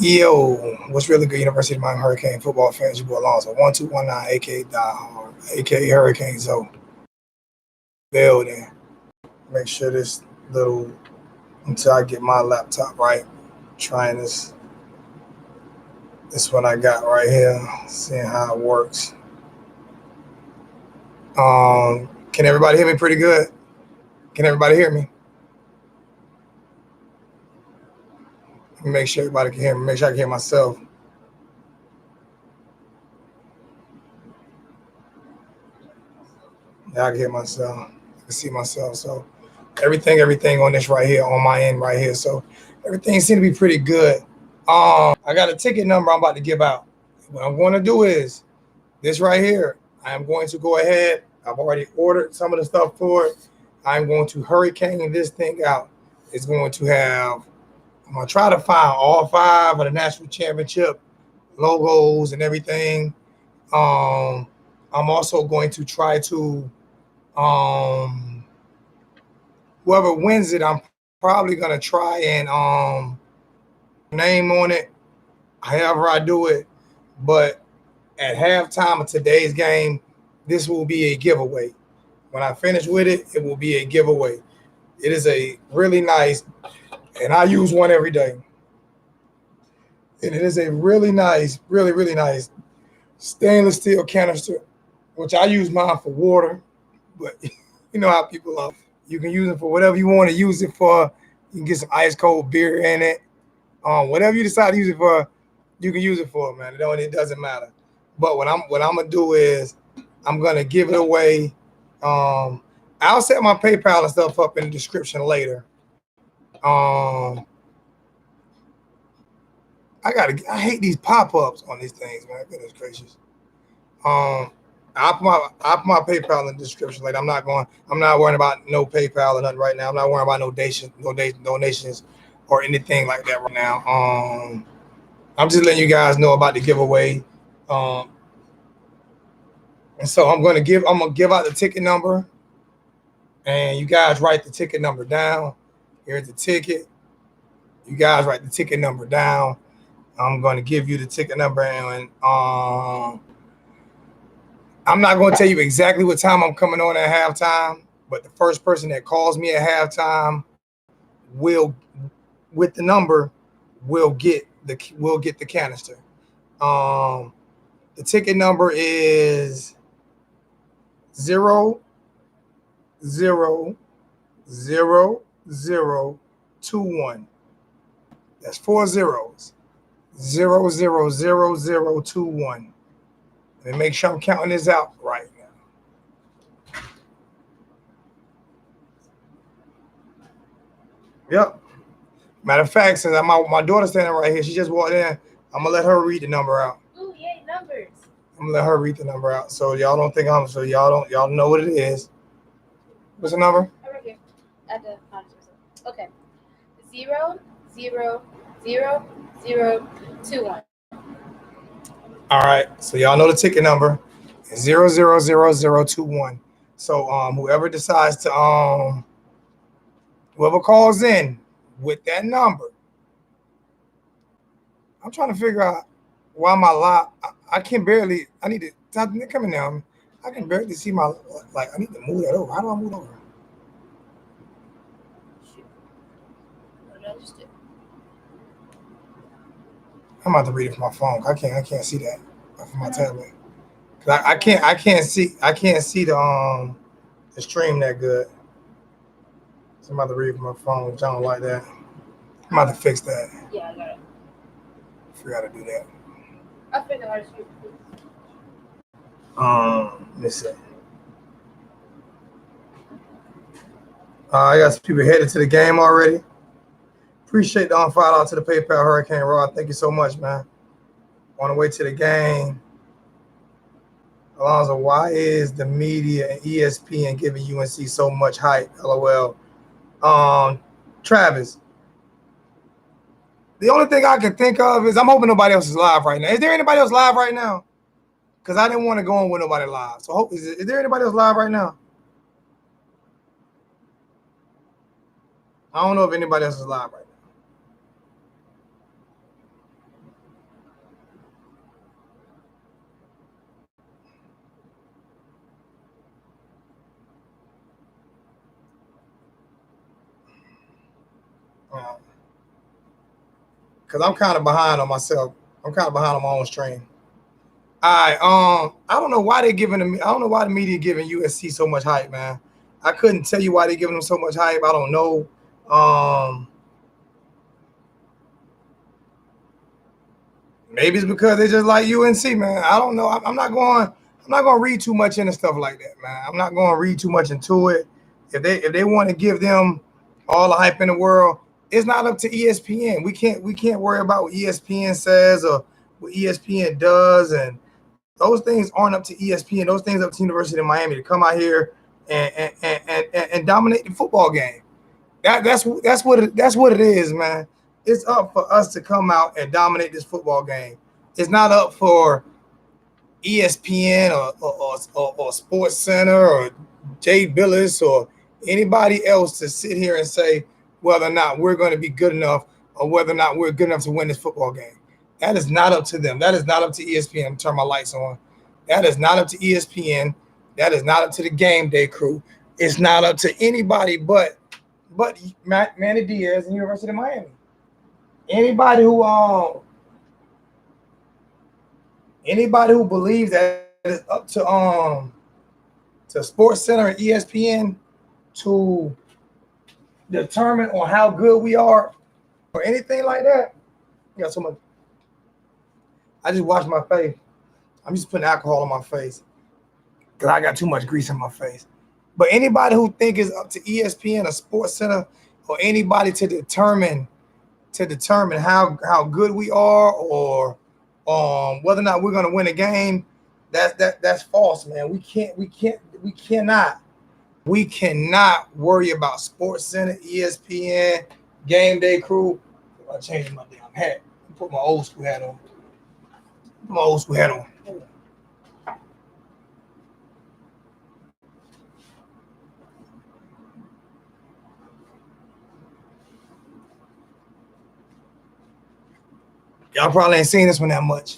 Yo, what's really good, University of Miami Hurricane football fans? Your boy Alonzo, 1219, aka Die aka Hurricane Zoe. Building. Make sure this little, until I get my laptop right. Trying this one I got right here, seeing how it works. Can everybody hear me pretty good? Can everybody hear me? Make sure everybody can hear me. Make sure I can hear myself. Yeah, I can hear myself. I can see myself. So everything on this right here, on my end right here. So everything seems to be pretty good. I got a ticket number I'm about to give out. What I'm going to do is this right here. I am going to go ahead. I've already ordered some of the stuff for it. I'm going to hurricane this thing out. It's going to have, I'm going to try to find all five of the national championship logos and everything. I'm also going to try to, um, whoever wins it, I'm probably going to try and name on it, however I do it. But at halftime of today's game, this will be a giveaway. When I finish with it, it will be a giveaway. It is a really nice, and I use one every day. And it is a really nice, really nice stainless steel canister, which I use mine for water. But you know how people are. You can use it for whatever you want to use it for. You can get some ice cold beer in it. Whatever you decide to use it for, you can use it for, man. It doesn't matter. But what I'm gonna do is I'm gonna give it away. Um, I'll set my PayPal and stuff up in the description later. I hate these pop-ups on these things, man. Goodness gracious. Um, I'll put my PayPal in the description later. I'm not worrying about no PayPal or nothing right now. I'm not worrying about donations or anything like that right now. I'm just letting you guys know about the giveaway. Um, and so I'm gonna give out the ticket number, and you guys write the ticket number down. Here's the ticket. You guys write the ticket number down. I'm gonna give you the ticket number, and I'm not gonna tell you exactly what time I'm coming on at halftime. But the first person that calls me at halftime will, with the number, will get the canister. Um, the ticket number is 0000021. That's four zeros. 000021. Let me make sure I'm counting this out right now. Yep. Matter of fact, since my daughter's standing right here, she just walked in. I'm gonna let her read the number out. Ooh, yay, numbers. I'm gonna let her read the number out, so y'all don't think I'm. So y'all know what it is. What's the number? Oh, right here. At the okay. 0000021. All right. So y'all know the ticket number. 000021. So whoever calls in with that number, I'm trying to figure out why my live. I can barely. I need to. They're coming now. I can barely see my, like. I need to move that over. How do I move it over? Shoot. What did I just do? I'm about to read it from my phone. I can't see that from my tablet. Cause I can't see the stream that good. So I'm about to read it from my phone, which I don't like that. I'm about to fix that. Yeah, I got it. Forgot to do that. I figured out how to speak. Let me see. I got some people headed to the game already. Appreciate the $5 to the PayPal Hurricane Rod. Thank you so much, man. On the way to the game. Alonzo, why is the media and ESPN giving UNC so much hype? LOL. Travis, the only thing I can think of is I'm hoping nobody else is live right now. Is there anybody else live right now? Because I didn't want to go on with nobody live. So is there anybody else live right now? I don't know if anybody else is live right now. because I'm kind of behind on myself. I'm kind of behind on my own stream. All right. I don't know why they're giving them. I don't know why the media giving USC so much hype, man. I couldn't tell you why they're giving them so much hype. I don't know. Maybe it's because they just like UNC, man. I don't know. I'm not going. I'm not going to read too much into stuff like that, man. I'm not going to read too much into it. If they want to give them all the hype in the world, it's not up to ESPN. We can't worry about what ESPN says or what ESPN does, and those things aren't up to ESPN. Those things are up to University of Miami to come out here and dominate the football game. That's what it is, man. It's up for us to come out and dominate this football game. It's not up for ESPN or Sports Center or Jay Billis or anybody else to sit here and say whether or not we're going to be good enough or whether or not we're good enough to win this football game. That is not up to them. That is not up to ESPN. I'm turn my lights on. That is not up to ESPN. That is not up to the game day crew. It's not up to anybody but Manny Diaz and University of Miami. Anybody who believes that it's up to Sports Center and ESPN to determine on how good we are or anything like that. You got so much. I just washed my face. I'm just putting alcohol on my face because I got too much grease in my face. But anybody who think it's up to ESPN or Sports Center or anybody to determine how good we are or whether or not we're gonna win a game, that's false, man. We cannot worry about Sports Center, ESPN, game day crew. I changed my damn hat. Put my old school hat on. Y'all probably ain't seen this one that much.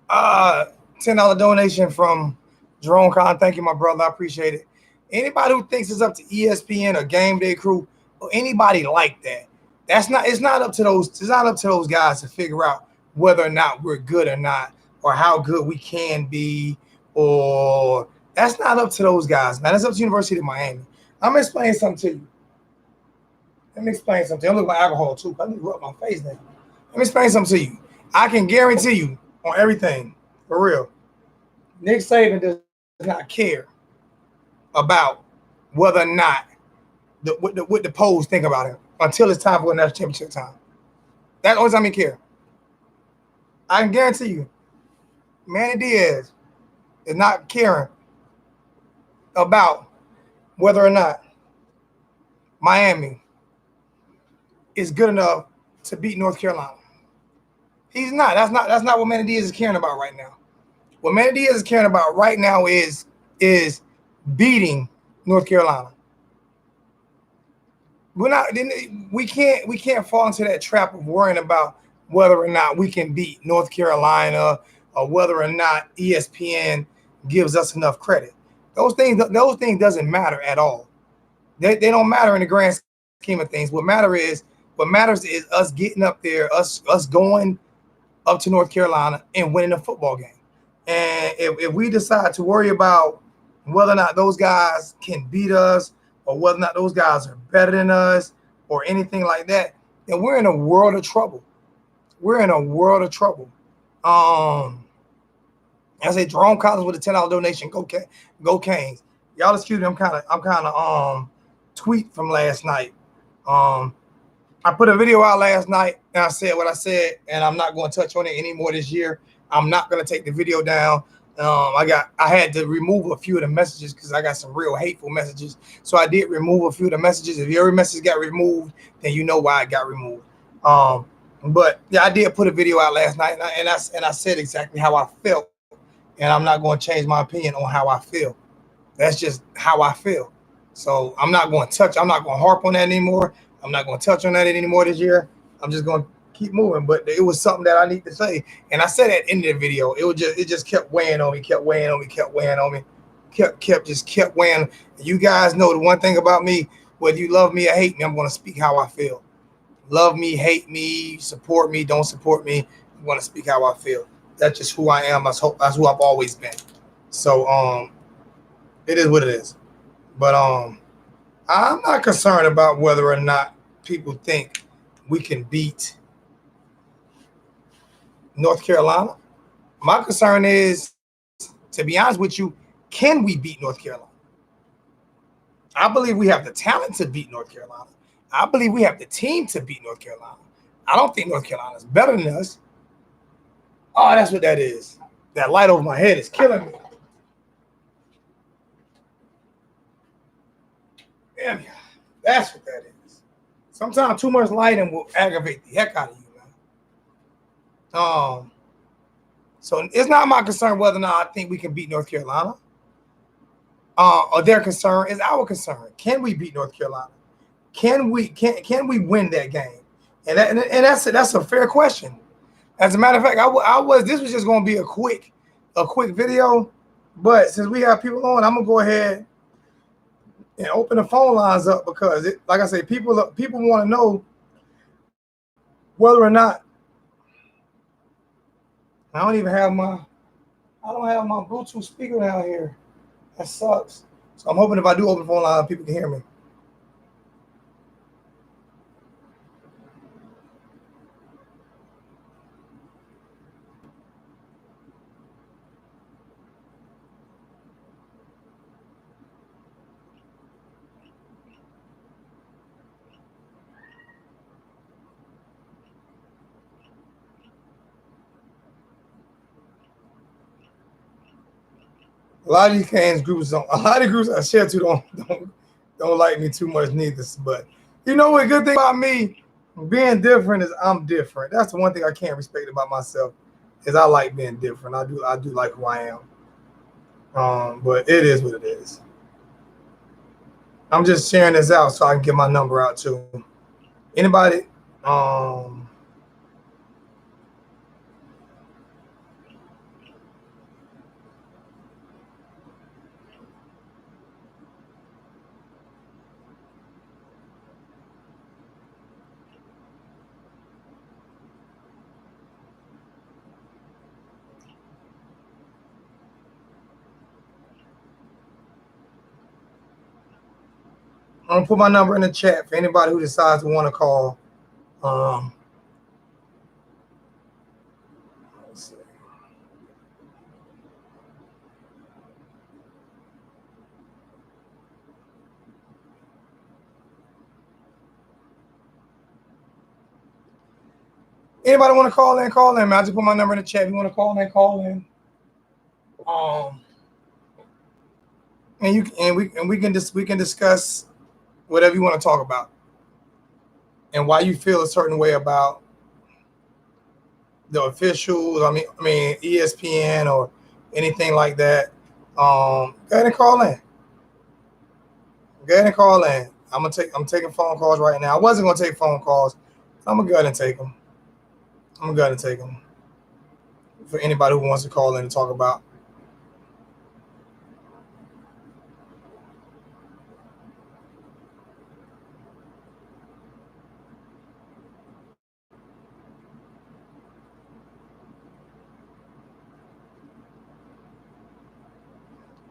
$10 donation from Jerome Khan. Thank you, my brother. I appreciate it. Anybody who thinks it's up to ESPN or game day crew or anybody like that, it's not up to those guys to figure out whether or not we're good or not, or how good we can be, or that's not up to those guys, man. That's up to University of Miami. I'm gonna explain something to you. Let me explain something. I'm looking at alcohol too. I need to rub my face now. Let me explain something to you. I can guarantee you on everything, for real. Nick Saban does not care about whether or not what the polls think about him until it's time for a national championship time. That's the only time he cares. I can guarantee you, Manny Diaz is not caring about whether or not Miami is good enough to beat North Carolina. He's not. That's not what Manny Diaz is caring about right now. What Manny Diaz is caring about right now is beating North Carolina. We can't fall into that trap of worrying about whether or not we can beat North Carolina or whether or not ESPN gives us enough credit. Those things doesn't matter at all. They don't matter in the grand scheme of things. What matters is us getting up there, us going up to North Carolina and winning a football game. And if we decide to worry about whether or not those guys can beat us or whether or not those guys are better than us or anything like that, then we're in a world of trouble. We're in a world of trouble. I say Jerome Collins with a $10 donation. Go Canes. Y'all excuse me. I'm kind of tweet from last night. I put a video out last night and I said what I said, and I'm not going to touch on it anymore this year. I'm not going to take the video down. I had to remove a few of the messages because I got some real hateful messages. So I did remove a few of the messages. If every message got removed, then you know why it got removed. But yeah, I did put a video out last night, and I said exactly how I felt, and I'm not going to change my opinion on how I feel. That's just how I feel. So I'm not going to harp on that anymore. I'm not going to touch on that anymore this year. I'm just going to keep moving. But it was something that I need to say, and I said at the end of the video. It just kept weighing on me, kept weighing on me. You guys know the one thing about me, whether you love me or hate me, I'm going to speak how I feel. love me, hate me, support me, don't support me. I want to speak how I feel. That's just who I am. That's who I've always been. So it is what it is. But I'm not concerned about whether or not people think we can beat North Carolina. My concern is, to be honest with you, can we beat North Carolina? I believe we have the talent to beat North Carolina. I believe we have the team to beat North Carolina. I don't think North Carolina is better than us. Oh, that's what that is. That light over my head is killing me. Damn, that's what that is. Sometimes too much lighting will aggravate the heck out of you, man. So it's not my concern whether or not I think we can beat North Carolina. Or their concern is our concern. Can we beat North Carolina? Can we win that game? And that's a fair question. As a matter of fact, this was just going to be a quick video, but since we have people on, I'm gonna go ahead and open the phone lines up because, like I say, people want to know whether or not. I don't have my Bluetooth speaker down here. That sucks. So I'm hoping if I do open the phone line, people can hear me. A lot of these groups I share to don't like me too much neither. But you know what? Good thing about me being different is I'm different. That's the one thing I can't respect about myself is I like being different. I do like who I am. But it is what it is. I'm just sharing this out so I can get my number out too. Anybody? I'm gonna put my number in the chat for anybody who decides to want to call. Let's see. Anybody want to call in? Call in, man. I just put my number in the chat. If you want to call in, call in. And we can discuss whatever you want to talk about and why you feel a certain way about the officials. I mean ESPN or anything like that. Go ahead and call in. Go ahead and call in. I'm taking phone calls right now. I wasn't gonna take phone calls. I'm gonna go ahead and take them. For anybody who wants to call in and talk about.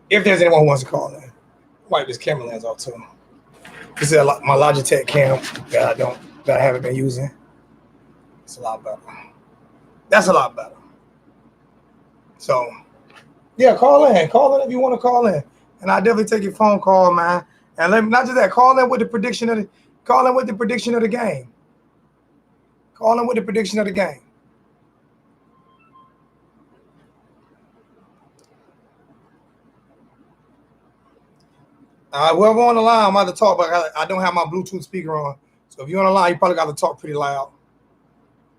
If there's anyone who wants to call in, wipe this camera lens off too. This is my Logitech cam that I haven't been using. It's a lot better. That's a lot better. So, yeah, call in if you want to call in, and I definitely take your phone call, man. And not just that, call in with the prediction of the game. Call in with the prediction of the game. Whoever on the line, I'm about to talk, but I don't have my Bluetooth speaker on. So if you're on the line, you probably got to talk pretty loud.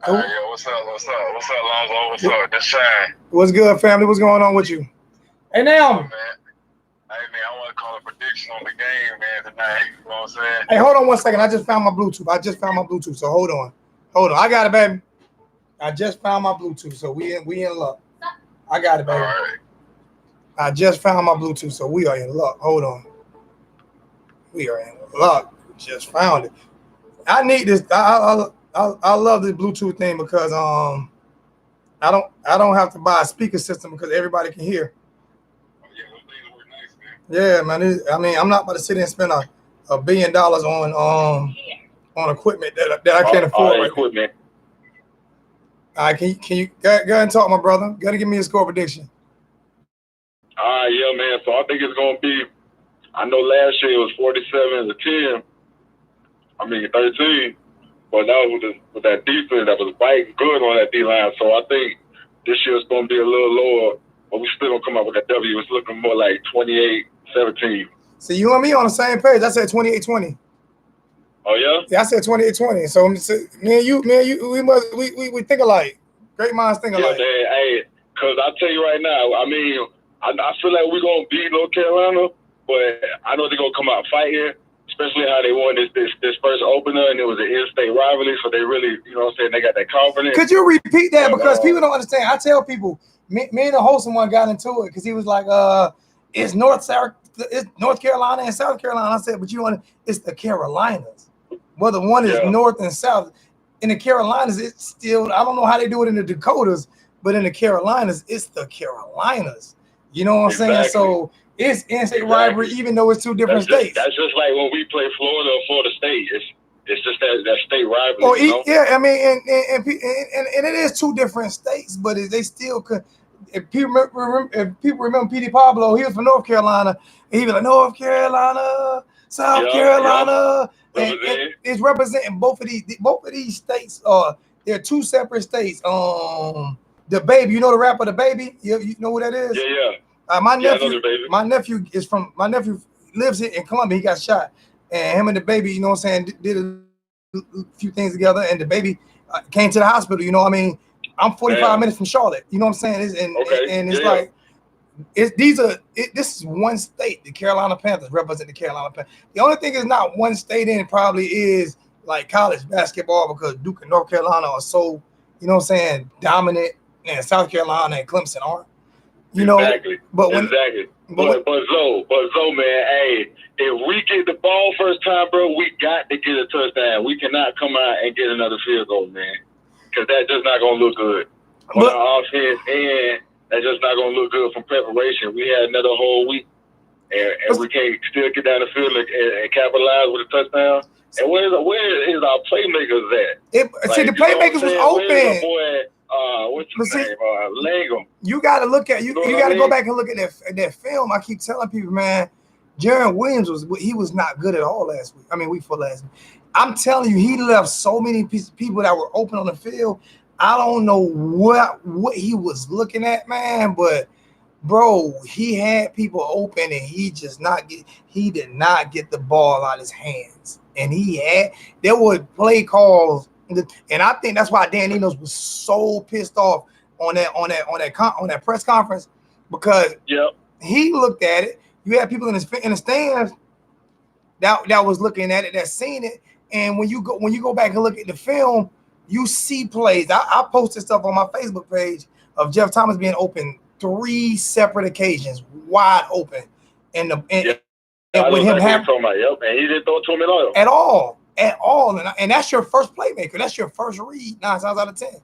Yo, what's up, Lonzo? What's up? This Shine. What's good, family? What's going on with you? Hey, now. Man, I want to call a prediction on the game, man, tonight. You know what I'm saying? Hey, hold on one second. I just found my Bluetooth. So hold on. I got it, baby. I just found my Bluetooth, so we in luck. I got it, baby. All right. I just found my Bluetooth, so we are in luck. Hold on. We are in luck. Just found it. I need this. I love this Bluetooth thing because I don't have to buy a speaker system because everybody can hear. Yeah, those things work nice, man. Yeah, man. I mean, I'm not about to sit there and spend $1 billion on equipment that I can't afford. Right equipment. All right, can you go ahead and talk, my brother? Gotta give me a score prediction. Yeah, man. So I think it's gonna be. I know last year it was 47-10. 13. But that was with that defense that was fighting good on that D line. So I think this year's gonna be a little lower, but we still gonna come out with that W. It's looking more like 28-17. See, you and me on the same page. I said 28-20. Oh yeah? Yeah, I said 28-20. So me and you, we think alike. Great minds think alike. Yeah, man. Hey, cause I tell you right now, I mean, I feel like we're gonna beat North Carolina, but I know they're gonna come out fighting, especially how they won this first opener, and it was an in-state rivalry, so they really, you know what I'm saying, they got that confidence. Could you repeat that? Because people don't understand. I tell people, me and the host one got into it because he was like, it's North Carolina and South Carolina. I said, but it's the Carolinas. Well, the one is North and South. In the Carolinas, it's still, I don't know how they do it in the Dakotas, but in the Carolinas, it's the Carolinas. You know what I'm saying? So it's in-state rivalry, even though it's two different states. That's just like when we play Florida or Florida State. It's just that state rivalry. Yeah, I mean, and it is two different states, but they still could. If people remember P.D. Pablo, he was from North Carolina, and he was like North Carolina, South Carolina. And it's representing both of these states. They're two separate states. The Baby, you know the rapper The Baby? You know who that is? Yeah. My nephew lives here in Columbia. He got shot, and him and The Baby, you know what I'm saying, did a few things together. And The Baby came to the hospital. You know what I mean? I'm 45 minutes from Charlotte. You know what I'm saying? This is one state. The Carolina Panthers represent the Carolina Panthers. The only thing is not one state in probably is like college basketball because Duke and North Carolina are so, you know what I'm saying, dominant, and South Carolina and Clemson aren't. You know, but Zoe, man, hey, if we get the ball first time, bro, we got to get a touchdown. We cannot come out and get another field goal, man, because that's just not gonna look good on our offense, and that's just not gonna look good from preparation. We had another whole week, and we can't still get down the field and capitalize with a touchdown. And where is our playmakers at? See, the playmakers was open. What's his name? Langham. You got to look at you got to go back and look at that film. I keep telling people, man, Jaron Williams was not good at all last week. I mean, week 4 last week. I'm telling you, he left so many people that were open on the field. I don't know what he was looking at, man, but bro, he had people open and he did not get the ball out of his hands. And there were play calls. And I think that's why Dan Enos was so pissed off on that press conference, because he looked at it. You had people in the stands that was looking at it, that seen it. And when you go back and look at the film, you see plays. I posted stuff on my Facebook page of Jeff Thomas being open 3 separate occasions, wide open, and with him having, and he didn't throw it to him at all, and that's your first playmaker. That's your first read 9 times out of 10.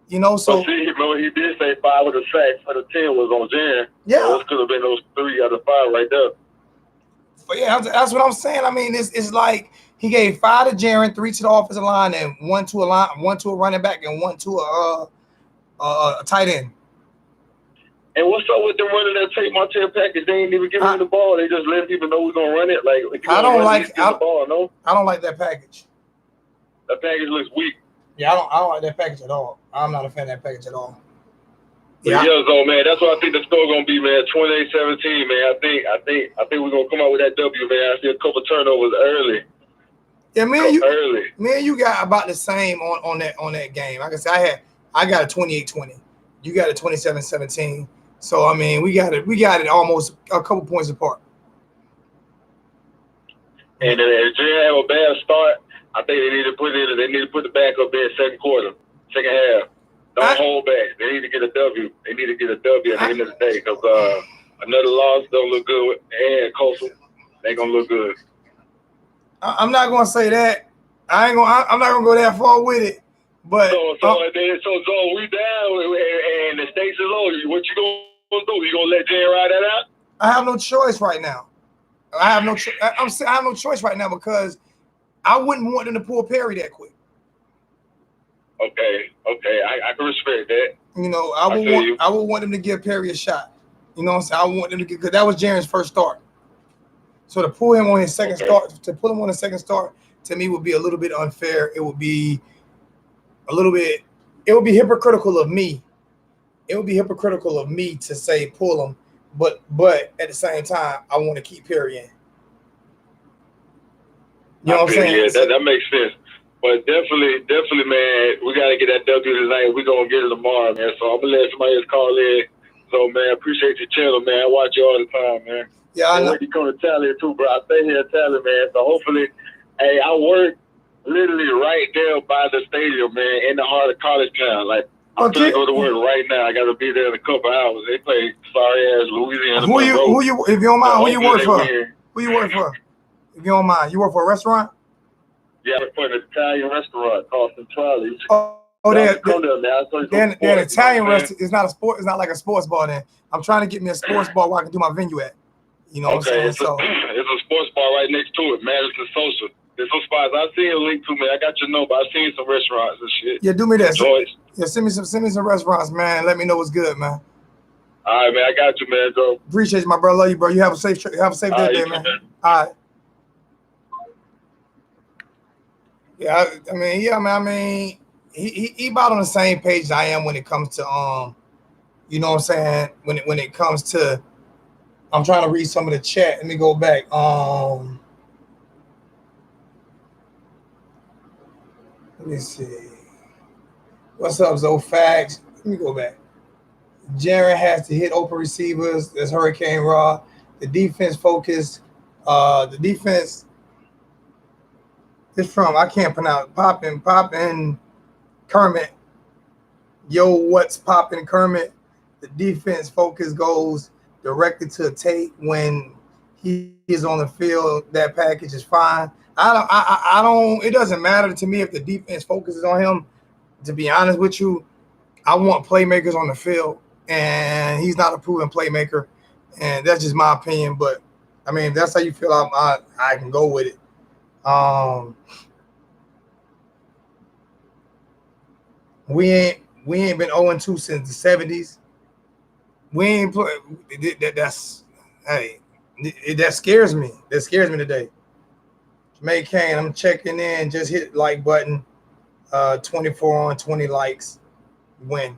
You know, so see, remember he did say 5 of the sacks for the 10 was on Jan. Yeah, those could have been those 3 out of 5 right there. But yeah, that's what I'm saying. I mean, it's like he gave 5 to Jaron, 3 to the offensive line, and 1 to a running back, and 1 to a tight end. And what's up with them running that Tate Martell package? They ain't even giving him the ball. They just letting people know we're gonna run it. Like I don't like the ball. No, I don't like that package. That package looks weak. Yeah, I don't like that package at all. I'm not a fan of that package at all. Yeah, so man, that's what I think the score gonna be, man. 28-17, man. I think we're gonna come out with that W, man. I see a couple turnovers early. Yeah, me and you got about the same on that game. Like I said, I got a 28-20. You got a 27-17. So I mean, we got it almost a couple points apart. And if Jay have a bad start, I think they need to put the backup in second half. Don't hold back. They need to get a W. They need to get a W at the end of the day, because another loss don't look good, and Coastal, they gonna look good. I'm not gonna say that, I'm not gonna go that far with it. But So we down and the stakes is low. What you gonna do? You gonna let Jen ride that out? I have no choice right now. I have no choice right now because I wouldn't want them to pull Perry that quick. Okay, I can respect that. You know, I would want them to give Perry a shot. You know what I'm saying? I want them to get, because that was Jaren's first start. So to pull him on his second start, to me would be a little bit unfair. It would be hypocritical of me. It would be hypocritical of me to say pull him, but at the same time, I want to keep Perry in. You know what I'm saying? Yeah, that makes sense. But definitely, man, we got to get that W tonight. We're going to get it tomorrow, man. So I'm going to let somebody else call in. So, man, appreciate your channel, man. I watch you all the time, man. Yeah, I know. You come to Tally, too, bro. I stay here at Tally, man. So hopefully, hey, I work literally right there by the stadium, man, in the heart of college town. Like, I'm going to go to work right now. I got to be there in a couple hours. They play sorry-ass Louisiana. Who you, if you don't mind, who you work for? Who you work for? If you don't mind. You work for a restaurant? Yeah, I work for an Italian restaurant called Centrale. Then Italian restaurant is not a sport. It's not like a sports bar. Then I'm trying to get me a sports bar where I can do my venue at. You know what I'm saying? It's a sports bar right next to it, Madison Social. There's some spots. I seen a link to me. I got your number. I seen some restaurants and shit. Yeah, do me that. Yeah, send me some restaurants, man. Let me know what's good, man. All right, man. I got you, man. Go. Appreciate you, my brother. Love you, bro. You have a safe day, man. All right. Yeah, I mean, he about on the same page as I am when it comes to you know what I'm saying? When it comes to, I'm trying to read some of the chat. Let me go back. Let me see. What's up, Zofax? Let me go back. Jaren has to hit open receivers. That's Hurricane Raw. The defense focus. The defense is from, I can't pronounce, Poppin' Kermit. Yo, what's poppin' Kermit? The defense focus goes directly to Tate when he is on the field. That package is fine. I don't. It doesn't matter to me if the defense focuses on him. To be honest with you, I want playmakers on the field, and he's not a proven playmaker, and that's just my opinion. But I mean, if that's how you feel, I can go with it. We ain't been 0-2 since the 70s. We ain't play. That scares me. That scares me today. May Kane, I'm checking in. Just hit like button. 24 on 20 likes. Win.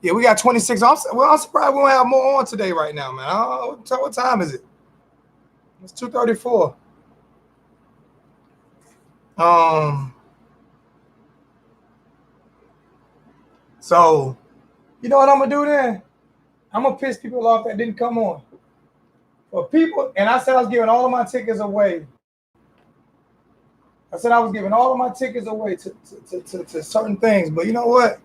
Yeah, we got 26. I'm surprised we don't have more on today right now, man. What time is it? It's 2:34. So, you know what I'm gonna do then? I'm gonna piss people off that didn't come on. For people, and I said I was giving all of my tickets away. I said I was giving all of my tickets away to certain things, but you know what?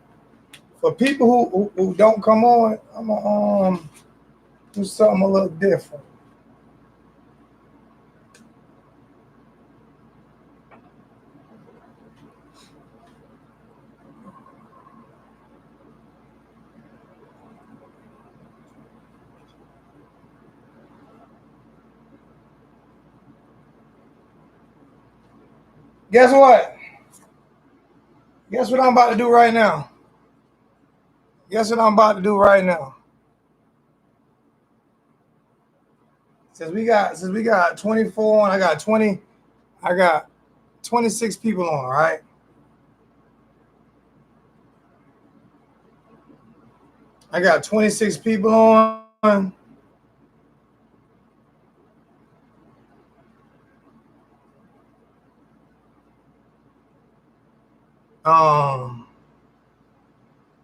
For people who don't come on, I'm gonna do something a little different. Guess what? Guess what I'm about to do right now? Guess what I'm about to do right now? Since we got 24 on, I got 26 people on, right? I got 26 people on.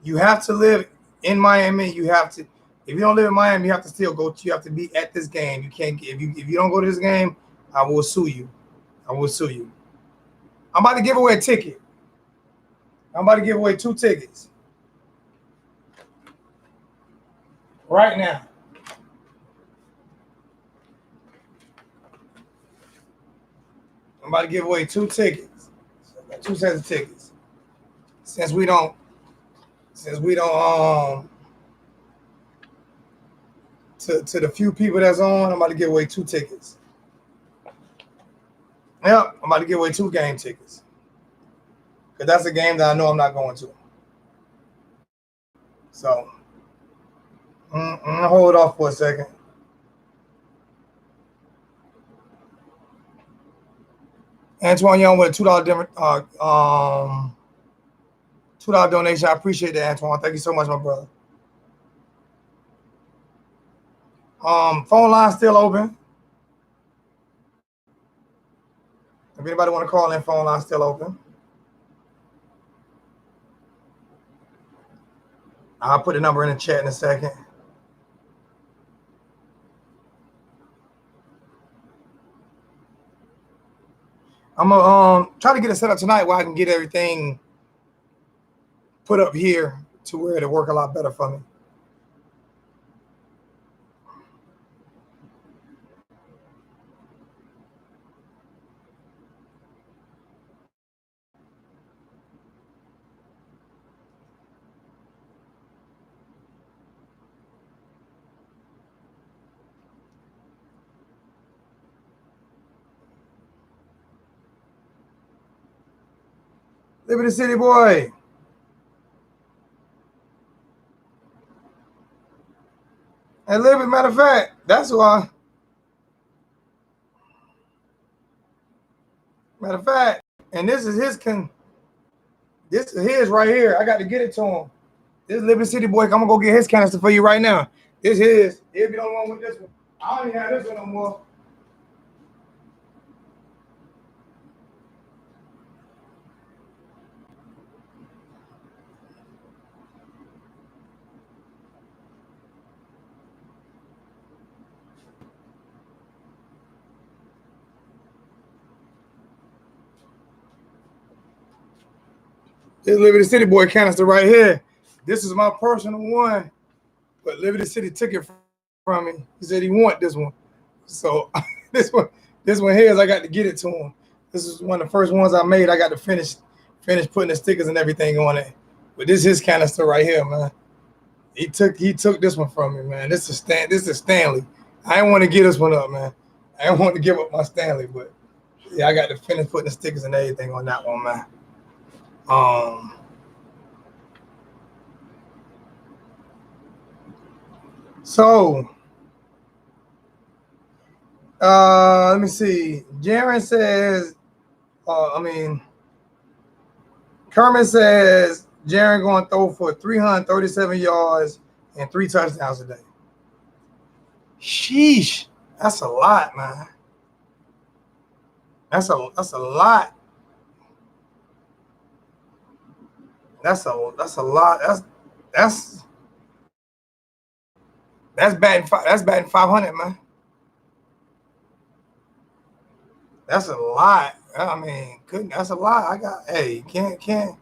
You have to live in Miami. You have to, if you don't live in Miami, you have to still go. You have to be at this game. You can't, if you don't go to this game, I will sue you. I will sue you. I'm about to give away a ticket. I'm about to give away 2 tickets right now. I'm about to give away 2 tickets. Got 2 sets of tickets. Since we don't to the few people that's on, I'm about to give away 2 tickets. Yep, I'm about to give away 2 game tickets. Because that's a game that I know I'm not going to. So, I'm going to hold off for a second. Antoine Young with a $2 $2 donation. I appreciate that, Antoine. Thank you so much, my brother. Phone line still open. If anybody want to call in, phone line still open. I'll put the number in the chat in a second. I'm gonna try to get it set up tonight where I can get everything put up here to where it'll work a lot better for me. Liberty City boy. And Liberty, matter of fact, that's why. Matter of fact, and this is his this is his right here. I got to get it to him. This Liberty City boy, I'm gonna go get his canister for you right now. This is his. If you don't want with this one, I don't even have this one no more. This Liberty City boy canister right here. This is my personal one, but Liberty City took it from me. He said he want this one, so this one here is I got to get it to him. This is one of the first ones I made. I got to finish putting the stickers and everything on it. But this is his canister right here, man. He took this one from me, man. This is Stanley. I didn't want to get this one up, man. I didn't want to give up my Stanley, but yeah, I got to finish putting the stickers and everything on that one, man. So let me see. Jaron says, Kermit says Jaron going to throw for 337 yards and 3 touchdowns today. Sheesh, that's a lot, man. That's a lot. That's a lot. That's batting 500, man. That's a lot. I mean, that's a lot. Can't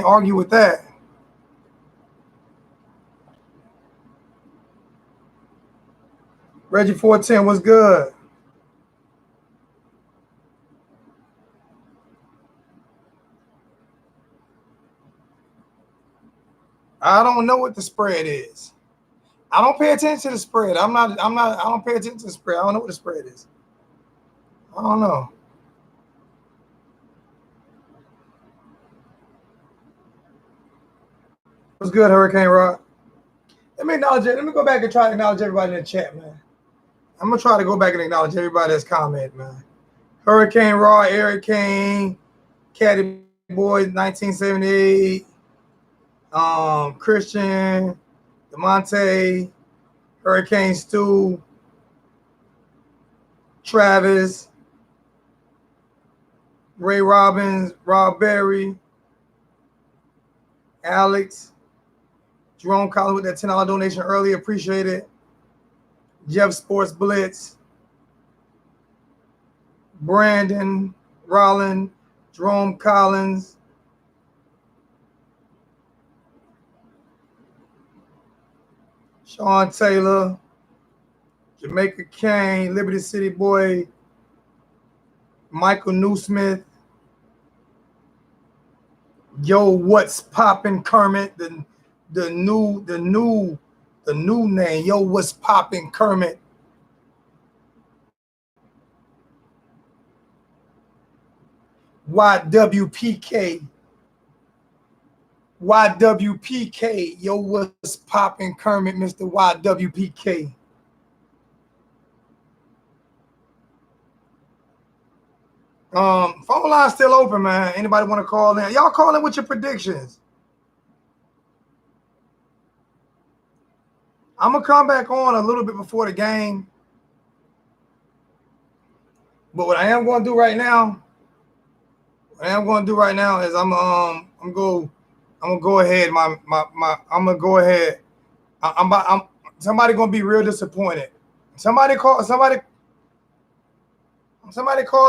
argue with that. Reggie 410 was good. I don't know what the spread is. I don't pay attention to the spread. I don't pay attention to the spread. I don't know what the spread is. I don't know. What's good, Hurricane Rock? Let me go back and try to acknowledge everybody in the chat, man. I'm gonna try to go back and acknowledge everybody that's commented, man. Hurricane Raw, Eric Kane, Caddy Boy, 1978, Christian, DeMonte, Hurricane Stu, Travis, Ray Robbins, Rob Berry, Alex, Jerome Collins with that $10 donation earlier, appreciate it. Jeff Sports Blitz, Brandon, Rollin, Jerome Collins, Sean Taylor, Jamaica Kane, Liberty City Boy, Michael Newsmith, Yo, what's poppin', Kermit? The new name. Yo, what's poppin', Kermit? YWPK. YWPK. Yo, what's poppin', Kermit, Mr. YWPK? Phone line's still open, man. Anybody want to call in? Y'all call in with your predictions. I'm gonna come back on a little bit before the game. But what I am gonna do right now, is I'm gonna go ahead. Somebody gonna be real disappointed. Somebody call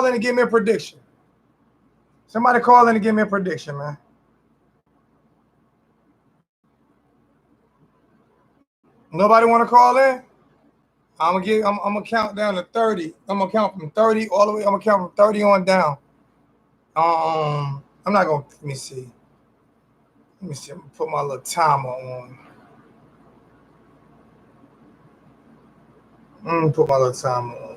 in and give me a prediction. Somebody call in and give me a prediction, man. Nobody want to call in? I'm gonna count down to 30. I'm gonna count from 30 all the way. I'm gonna count from 30 on down. I'm not gonna let me see. I'm gonna put my little timer on. Put my little timer on.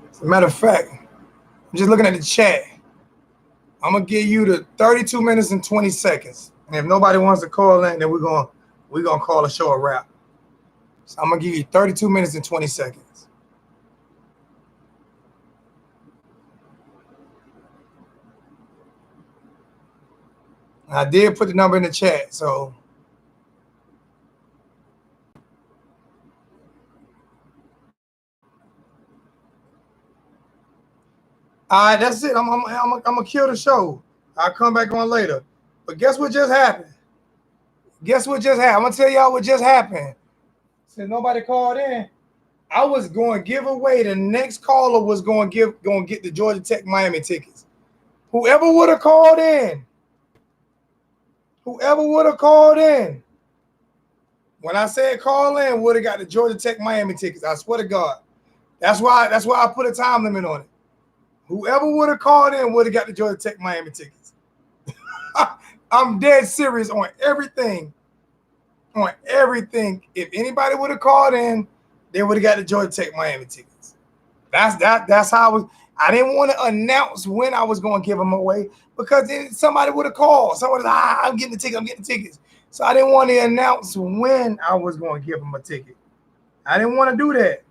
As a matter of fact, I'm just looking at the chat. I'm gonna give you the 32 minutes and 20 seconds. And if nobody wants to call in, then we're gonna call the show a wrap. So I'm gonna give you 32 minutes and 20 seconds. I did put the number in the chat, so all right, that's it. I'm gonna kill the show. I'll come back on later. But guess what just happened? I'm gonna tell y'all what just happened. Since nobody called in, I was going to give away. The next caller was going to get the Georgia Tech Miami tickets. Whoever would have called in, when I said call in, would have got the Georgia Tech Miami tickets. I swear to God. That's why I put a time limit on it. Whoever would have called in would have got the Georgia Tech Miami tickets. I'm dead serious on everything. If anybody would have called in, they would have got the Georgia Tech Miami tickets. That's how I was. I didn't want to announce when I was going to give them away because then somebody would have called. Someone was I'm getting the tickets. So I didn't want to announce when I was going to give them a ticket. I didn't want to do that.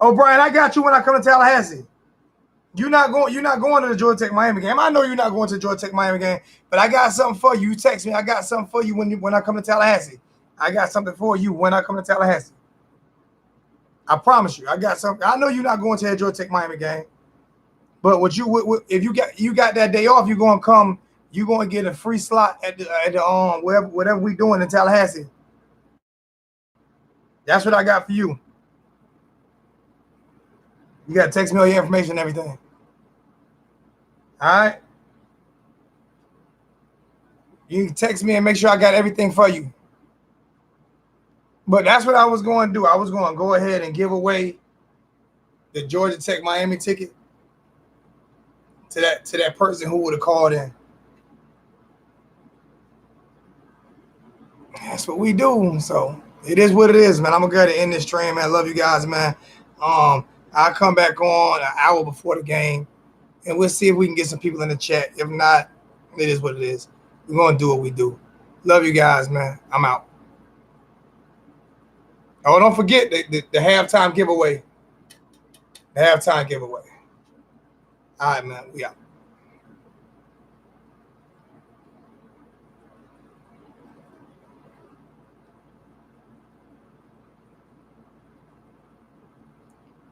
Oh, Brian, I got you when I come to Tallahassee. You're not going to the Georgia Tech Miami game. I know you're not going to the Georgia Tech Miami game, but I got something for you. You text me. I got something for you when I come to Tallahassee. I got something for you when I come to Tallahassee. I promise you, I got something. I know you're not going to the Georgia Tech Miami game, but if you got that day off, you're going to come. You're going to get a free slot at the whatever we doing in Tallahassee. That's what I got for you. You got to text me all your information and everything. All right? You can text me and make sure I got everything for you. But that's what I was going to do. I was going to go ahead and give away the Georgia Tech Miami ticket to that person who would have called in. That's what we do. So it is what it is, man. I'm going to go ahead and end this stream, man. I love you guys, man. I'll come back on an hour before the game, and we'll see if we can get some people in the chat. If not, it is what it is. We're going to do what we do. Love you guys, man. I'm out. Oh, don't forget the halftime giveaway. The halftime giveaway. All right, man. We out.